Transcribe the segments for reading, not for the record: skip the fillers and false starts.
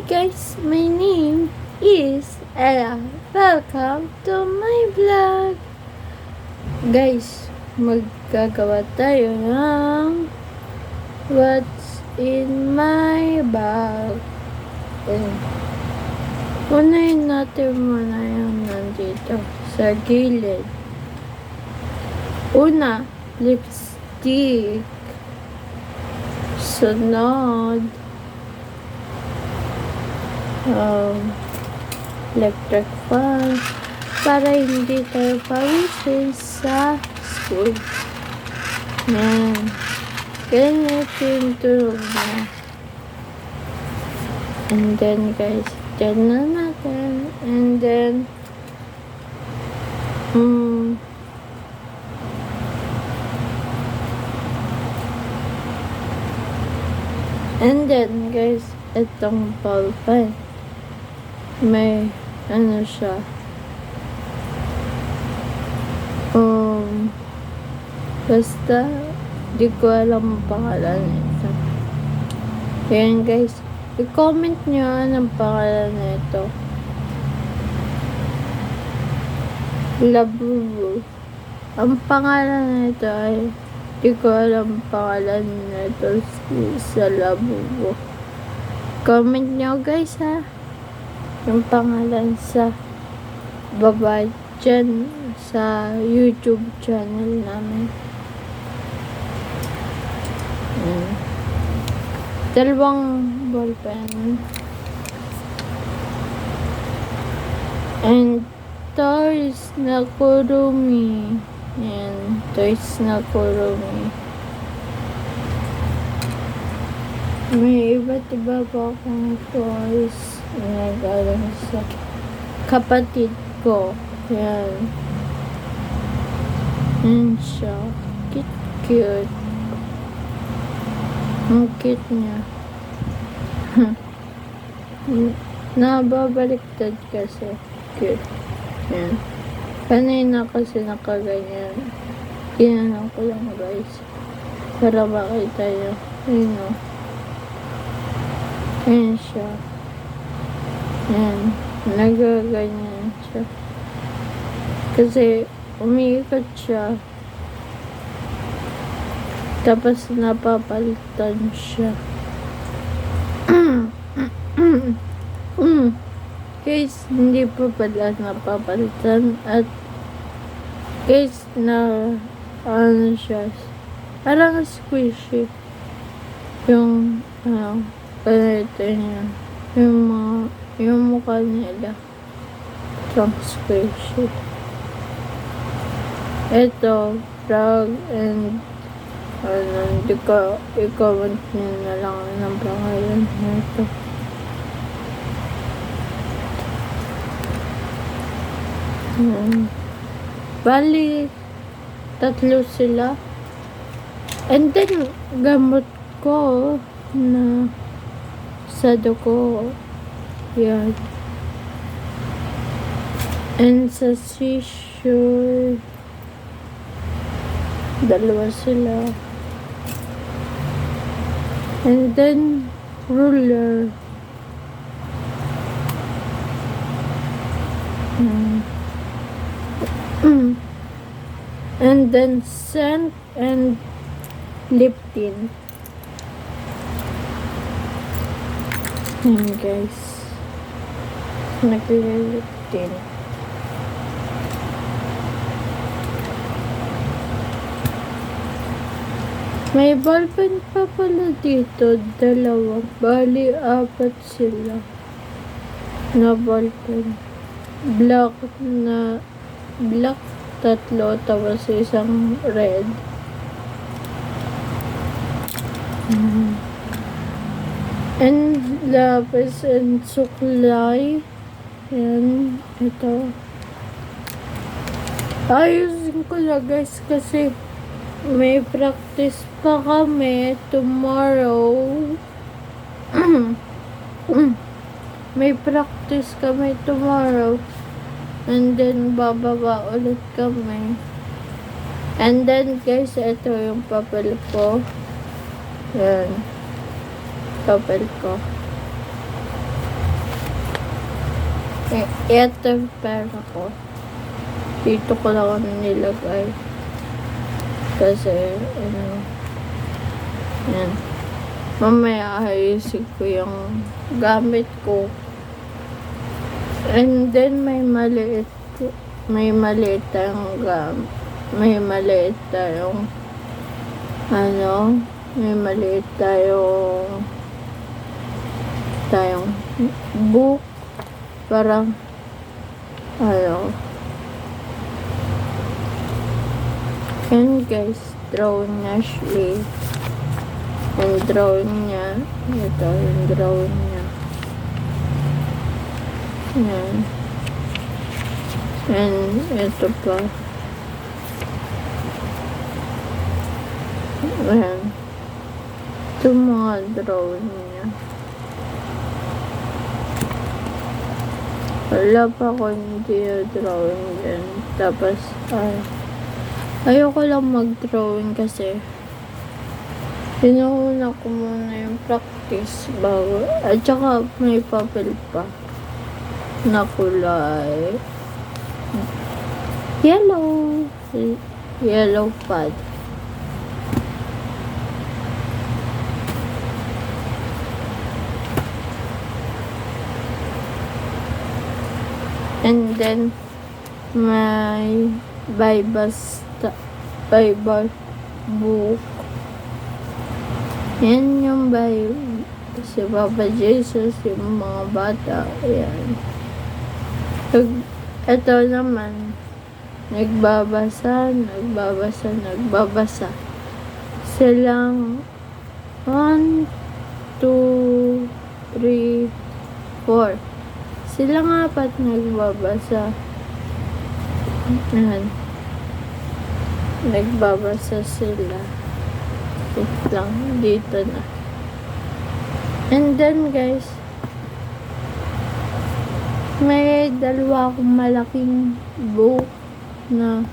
guys, my name is Ella. Welcome to my vlog. Guys, maggagawa tayo ng what's in my bag. Unahin natin muna yung nandito sa gilid. Una, lipstick. Sunod, electric fan para hindi tayo pawisin sa school. Yan. Ganyan yung tulog na. And then guys, dyan na natin. And then, and then guys, itong ball pen. May ano siya, basta di ko alam ang pangalan nito. Ayan guys, i-comment nyo ang pangalan nito. Labubu. Ang pangalan nito ay di ko alam ang pangalan nito sa Labubu. Comment nyo guys ha, yung pangalan sa baba dyan sa YouTube channel namin. Dalawang ballpen. And toys na Kurumi. Yan, toys na Kurumi. May iba't iba pa akong toys na galing sa kapatid ko. Yan. Yan siya. Cute. Ang cute niya. Nababaliktad kasi. Cute. Yan. Kanina kasi nakaganyan. Ginanong ko lang guys. Para makita nyo. Ayun o. Ayan siya. Ayan. Nagaganyan siya. Kasi umiikot siya. Tapos napapalitan siya. Guys, hindi pa pala napapalitan. At guys, na ano siya. Parang squishy. Yung ganito niya. Yung mukha nila. Parang squishy. Ito, frog and hindi ko i-comment nyo na lang ng pangalan nito. Bali, 3 sila. And then, gamot ko na sa dugo. Yan. And sa seashore, 2 sila. And then, ruler. And then, scent and lip tint. Ayan guys. Nag-lip tint. May ballpen pa pala dito, 2. Bali, 4 sila na ballpen. Black, 3, tapos isang red. And lapis and suklay. Yan, ito. Ayusin ko na guys kasi may practice pa kami tomorrow. May practice kami tomorrow. And then bababa ulit kami. And then guys, ito yung papel ko. Yan. Papel ko. Ito yung pera ko. Dito ko lang nilagay. Kasi, yan. Mamaya ayusin ko yung gamit ko. And then, may maliit tayong may maliit tayong book. Parang, and guys, drawing niya Ashley. Yung drawing niya. Ito, yung drawing niya. Yan. And ito pa. Ayan. Ito mga drawing niya. Wala pa ako hindi drawing din. Tapos, ayoko lang mag-drawing kasi pinuuna ko muna yung practice bago. At saka may papel pa na kulay yellow pad. And then may Bible book. Yan yung Bible. Si Papa Jesus, yung mga bata. Ayan. Ito naman, nagbabasa. Silang 1, 2, 3, 4. Silang 4 nagbabasa. Ayan. Nagbabasa sila. Wait lang, dito na. And then guys, may dalawa akong malaking book na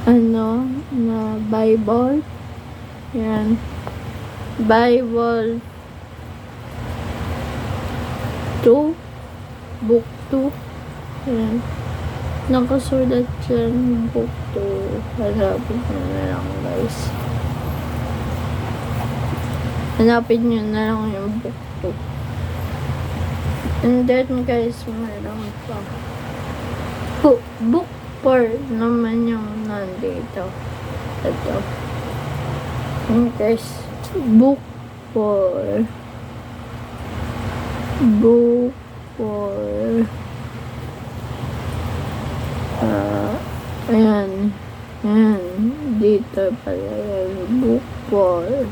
na Bible. Yan. Bible 2, book 2. Yan. Nakasulat dyan, book 2. Hanapin nyo na lang guys. Hanapin nyo na lang yung book 2. And then guys, meron pa. Book 4 naman yung nandito. Ito. And guys, book 4. Book 4. Ayan. Ayan. Dito pala yung book 4.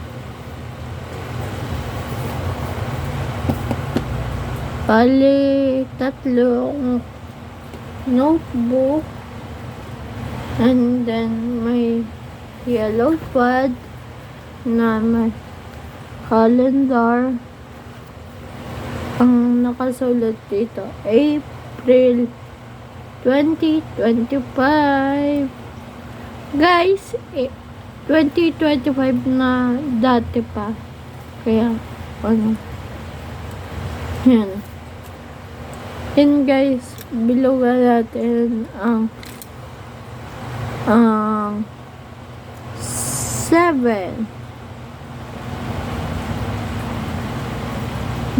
Bali, 3 notebook. And then, may yellow pad na may calendar. Ang nakasulat dito, April 2025. Guys, 2025 na dati pa. Kaya, yan. And guys, bilugan natin ang 7.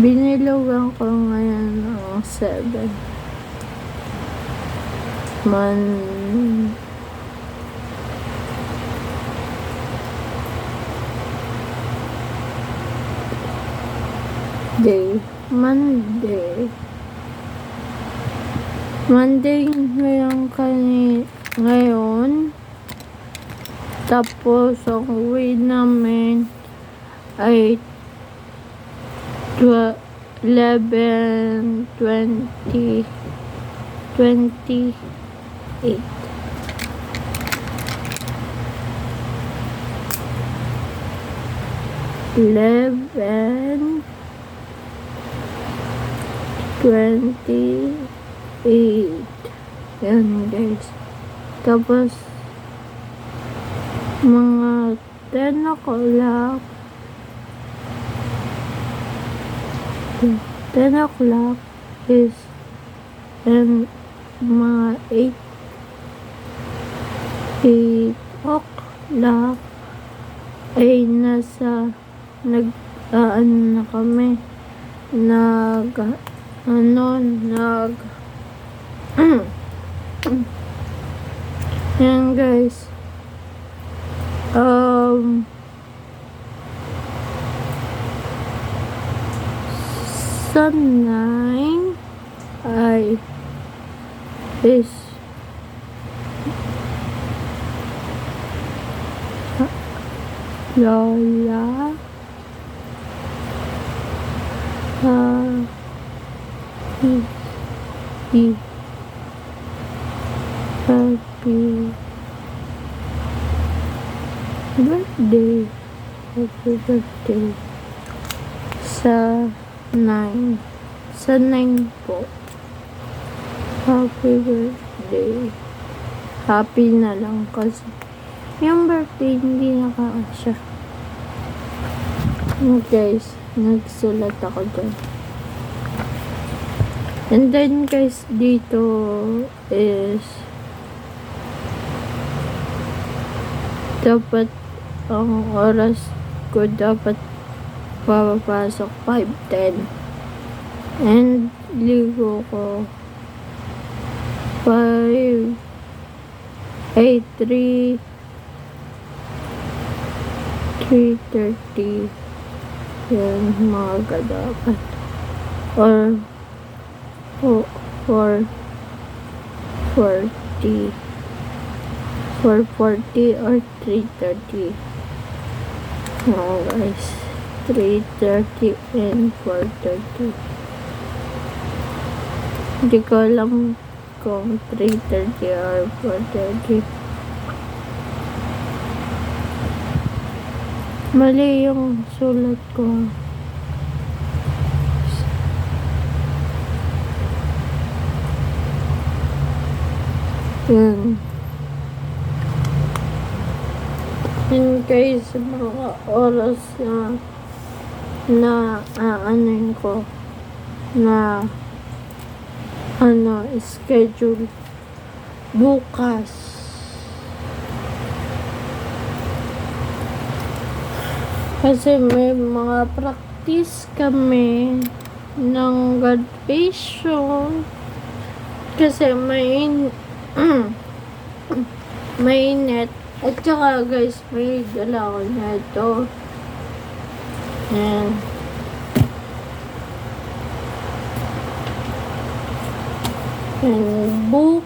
Binilugan ko ngayon ang 7. Monday ngayon. Tapos ang uwi namin ay 11:28. 11:28. Yan guys. Tapos mga 10 o'clock 10 o'clock is and mga 8 o'clock ay ano na kami, yan guys, sa 9 ay is Lola happy birthday, happy birthday sa 9 po, happy birthday. Happy na lang kasi yung birthday hindi nakakasya. Guys, nagsulat ako dyan. And then guys, dito is dapat ang oras ko dapat papapasok 5:10 and ligo ko 3:30 yan mga dapat, or 4:40 or 3:30. No guys, 3:30 and 4:30. Hindi ko alam kung 3:30 or 4:30. Mali yung sulat ko. Yan. And guys, mga oras na anuin ko na schedule bukas. Kasi may mga practice kami ng graduation. Kasi may net. At saka guys, may dala ko na ito. Ayan. And notebook.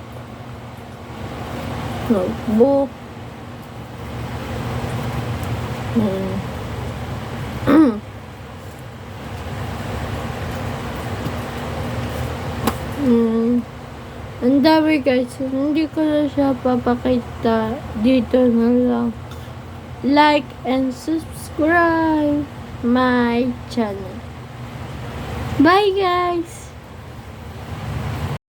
Ang dami guys, hindi ko na siya papakita. Dito na lang. Like and subscribe my channel. Bye guys!